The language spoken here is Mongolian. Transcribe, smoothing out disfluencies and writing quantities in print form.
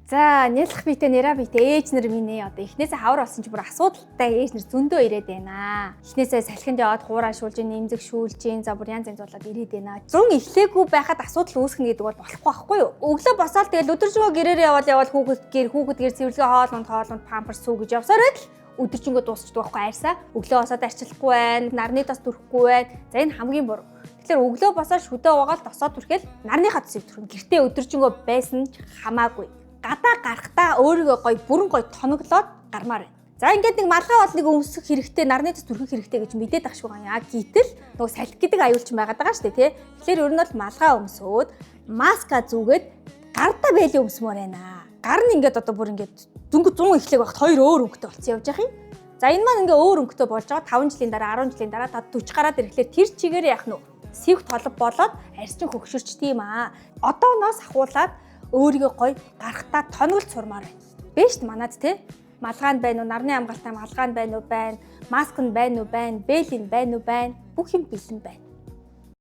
За нялх битээ нэраа битээ ээж нар минь одоо эхнээсээ хавар болсон чи бүр асуудалтай ээж нар зөндөө ирээд байна. Эхнээсээ салхинд яваад хуурашуулж, нэмзэг шүүлж, за бүр янз янз болоод ирээд байна. Зун эхлээгүй байхад асуудал үүсгэнэ гэдэг бол болохгүй байхгүй юу? Өглөө босоод тэгэл өдөржингөө гэрээр яваад хүүхэд гэр цэвэрлэгээ хоолунд памперс сүү гэж явсаар байтал өдөржингөө дуусчдаг байхгүй арьсаа. Өглөө босоод арчлахгүй байна, нарны тас түрхгүй байна. За энэ хамгийн буруу. Тэгэхээр өглөө босоод шүдээ угаал тосоод түрхэл нарныхаа тасыг түрхэн. Гэртээ өдөржингөө байсан ч хамаагүй. Гадаа гарахтаа өөрийгөө бүрэн тоноглоод гармаар байна. За ингээд нэг малгай бол нэг өмсөх хэрэгтэй, нарны тас түрхэх хэрэгтэй гэж мэдээд ах шиг байна. Гэтэл нөгөө салхи гэдэг аюулч байгаад байгаа шүү дээ, тий. Тэгэхээр ер нь бол малгай өмсөөд маска зүгээд гардаа бэйли өмсмөр байна. Гар нь ингээд одоо бүр ингээд дөнгөж 100 эхлэх багт хоёр өөр өнгөтэй болцсон явж явах юм. За энэ маань ингээ өөр өнгөтэй болж байгаа 5 жилийн дараа 10 жилийн дараа 40 гараад ирэхлээр тэр чигээр яах нь сэвх толб болоод арьсчин хөгшөрч тийм аа. Одооноос ахуулаад өөрийгөө гарахтаа тоноглож сурмаар байна. Бэ шүү дээ манад те. Малгай нь байна уу, нарны хамгаалтай малгай нь байна уу, маск нь байна уу, бээл нь байна уу, бүх юм бэлэн байна.